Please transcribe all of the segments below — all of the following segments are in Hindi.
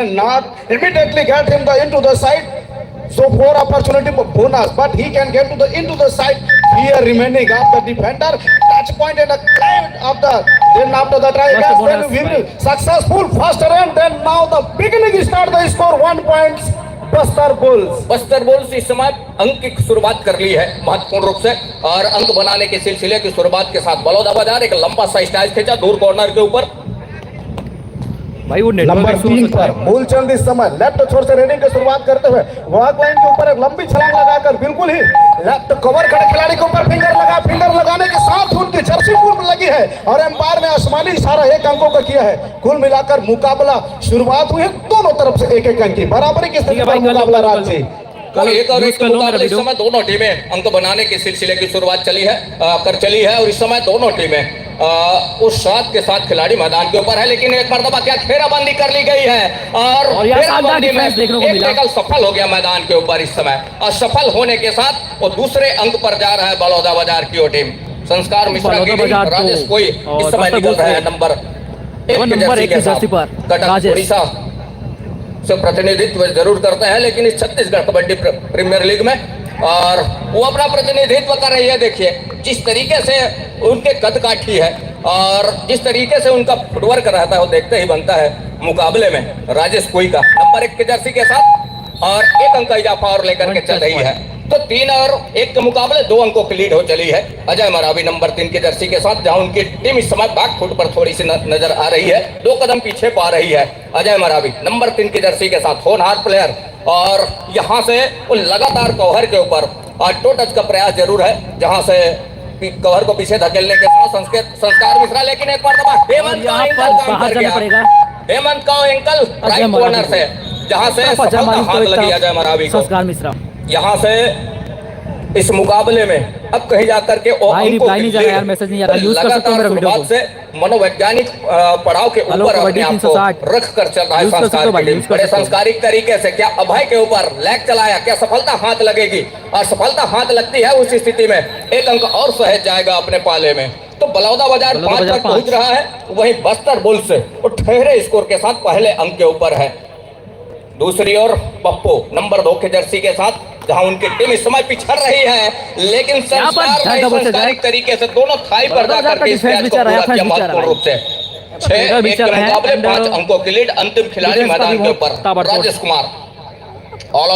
not immediately get him into the side. So for opportunity for bonus, but he can get into the side. Here remaining of the defender, touch point and a climb of the. Then after the try again, then we will successful first run. Then now the beginning start the score 1 points. Bastar bulls इस समय अंक की शुरुआत कर ली है महत्वपूर्ण रूप से और अंक बनाने के सिलसिले की शुरुआत के साथ बलौदा बाजार एक लंबा सा स्टाइल खींचा दूर कॉर्नर के ऊपर भाई वो नंबर 3 पर मूलचंद इस समय लेफ्ट छोर से रेडिंग की शुरुआत करते हुए वॉक लाइन के ऊपर एक लंबी छलांग लगाकर बिल्कुल ही लेफ्ट कवर खड़े खिलाड़ी के ऊपर फिंगर लगाने के साथ उनकी जर्सी पूर्व लगी है और एम्पायर ने आसमानी इशारा 1 अंकों का किया है। कुल मिलाकर मुकाबला शुरुआत हुई है दोनों तरफ से 1-1 अंक की बराबरी की स्थिति पर मुकाबला राज से एक और एक के मुकाबले इस समय दोनों टीमें अंक बनाने के सिलसिले की शुरुआत चली है और इस समय दोनों टीमें उस साथ के साथ खिलाड़ी मैदान के ऊपर है लेकिन एक मर्तबा क्या घेराबंदी कर ली गई है और घेराबंदी में एक टैकल सफल हो गया मैदान के ऊपर इस समय और सफल होने के साथ वो दूसरे अंक पर जा रहा है बलौदा बाजार की टीम। संस्कार मिश्रा की टीम राजेश कोई इस समय निकल रहा है नंबर 1 के जर्सी पर कटक उड़ीसा से प्रतिनिधित्व जरूर करते हैं लेकिन इस छत्तीसगढ़ कबड्डी प्रीमियर लीग में और वो अपना प्रतिनिधित्व कर रही है। देखिए जिस तरीके से उनके कद काठी है और जिस तरीके से उनका फुटवर्क रहता है वो देखते ही बनता है मुकाबले में राजेश कोई का नंबर 1 के जर्सी के साथ और 1 अंक का इजाफा और लेकर के चल रही है तो 3 और 1 के मुकाबले 2 अंकों की लीड हो चली है अजय मरावी नंबर 3 के जर्सी के साथ जहां उनकी टीम इस समय बैक फुट पर थोड़ी सी नजर आ रही है 2 कदम पीछे पा रही है। अजय मरावी नंबर 3 की जर्सी के साथ होनहार प्लेयर और यहाँ से वो लगातार कवर के ऊपर टो टच का प्रयास जरूर है जहाँ से कवर को पीछे धकेलने के साथ संस्कार मिश्रा लेकिन एक बार हेमंत का एंकल राइट कॉर्नर से जहाँ से हाथ लगी अजय मरावी को संस्कार मिश्रा यहाँ से इस मुकाबले में अब कहीं जाकर के लगातार से मनोवैज्ञानिक पड़ाव के ऊपर अपने आप को रख कर चल रहा है संस्कार की टीम बड़े संस्कारिक तरीके से। क्या अभय के ऊपर लैग चलाया, क्या सफलता हाथ लगेगी और सफलता हाथ लगती है उस स्थिति में 1 अंक और सहज जाएगा अपने पाले में तो बलौदा बाजार 5 तक पहुंच रहा है। वहीं बस्तर बुल्स से वो ठहरे स्कोर के साथ पहले अंक के ऊपर है। दूसरी ओर पप्पू नंबर 2 के जर्सी के साथ जहां उनकी टीम इस समय पिछड़ रही है लेकिन संस्कारिक तरीके से दोनों थाई पर जाकर के इस मैच को पूरा किया महत्वपूर्ण रूप से 6-1 के मुकाबले 5 अंकों की लीड। अंतिम खिलाड़ी मैदान के ऊपर राजेश कुमार ऑल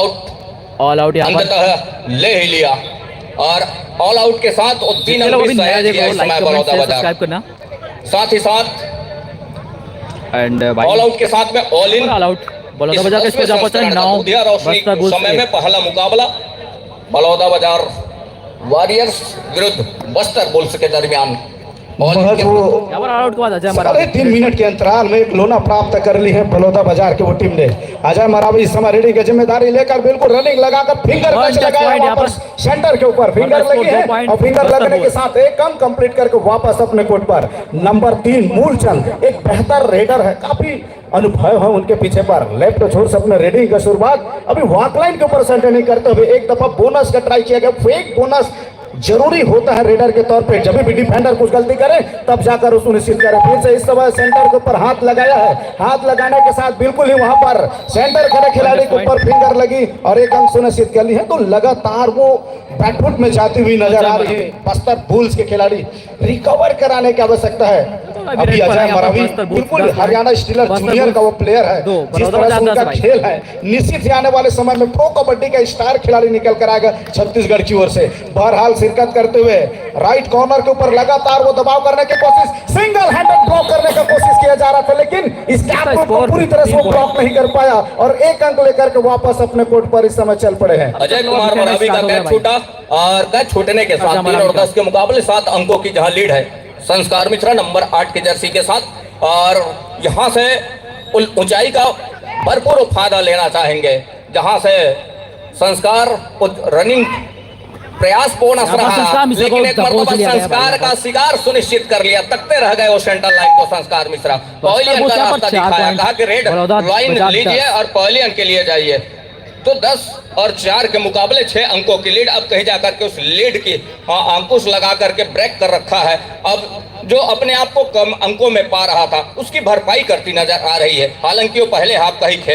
आउट अंततः ले ही लिया और ऑल आउट के साथ 3 अंक भी सहज किया इस समय बलौदा बाजार। साथ ही साथ ऑल आउट के साथ में ऑल इन बलौदा बाजार के स्कोर पहुंच रहे 9 समय में पहला मुकाबला बलौदा बाजार वॉरियर्स विरुद्ध बस्तर बुल्स के दरमियान 3 मिनट के अंतराल में एक लोना प्राप्त कर ली है बलौदा बाजार की वो टीम ने। अजय मरावी इस समय रेडी की जिम्मेदारी लेकर बिल्कुल रनिंग लगाकर फिंगर टच लगाया वापस सेंटर के ऊपर फिंगर लगी है और फिंगर लगने के साथ 1 अंक कंप्लीट करके वापस अपने कोर्ट पर। नंबर 3 मूलचंद एक बेहतर रेडर है, काफी अनुभव है उनके पीछे पर। लेफ्ट छोर से अपने रेडिंग का शुरुआत अभी वॉक लाइन के ऊपर सेंटरिंग करते हुए एक दफा बोनस का ट्राई किया गया। फेक बोनस जरूरी होता है रेडर के तौर पे, जब भी डिफेंडर कुछ गलती करे तब जाकर उसको निश्चित करे। फिर से इस समय सेंटर के ऊपर हाथ लगाया है, हाथ लगाने के साथ बिल्कुल ही वहां पर सेंटर खड़े खिलाड़ी के ऊपर फिंगर लगी और 1 अंक सुनिश्चित कर ली है। तो लगातार वो बैकफुट में जाती हुई नजर आ रही है बस्तर बुल्स के खिलाड़ी। रिकवर कराने की आवश्यकता है। अभी अजय मरावी बिल्कुल हरियाणा स्टीलर जूनियर का वो प्लेयर है, जिस तरह से उनका खेल है निश्चित ही आने वाले समय में प्रो कबड्डी का स्टार खिलाड़ी निकल कर आएगा छत्तीसगढ़ की ओर से। बहरहाल शिरकत करते हुए राइट कॉर्नर के ऊपर लगातार वो दबाव करने की कोशिश, सिंगल हैंडेड ब्लॉक करने का कोशिश किया जा रहा था लेकिन इस गैप को पूरी तरह से वो ब्लॉक नहीं कर पाया और 1 अंक लेकर के वापस अपने कोर्ट पर इस समय चल पड़े हैं। अजय कुमार मरावी का कैच छूटा और कैच छूटने के साथ 3 और 10 के मुकाबले 7 अंकों की जहां लीड है संस्कार मिश्रा नंबर 8 के जर्सी के साथ और यहां से ऊंचाई का भरपूर फायदा लेना चाहेंगे जहां से संस्कार रनिंग प्रयास पूर्ण रहा लेकिन एक मर्तबा संस्कार का शिकार सुनिश्चित कर लिया। तकते रह गए वो सेंटर लाइन को संस्कार मिश्रा। पवेलियन का रास्ता दिखाया, कहा कि रेड लाइन लीजिए और पवेलियन के लिए जाइए। तो 10 और 4 के मुकाबले 6 अंकों की लीड। अब कहीं जाकर के उस लीड की अंकुश लगा करके ब्रेक कर रखा है। अब जो अपने आप को कम अंकों में पा रहा था उसकी भरपाई करती नजर आ रही है। हालांकि वो पहले हाफ का ही खेल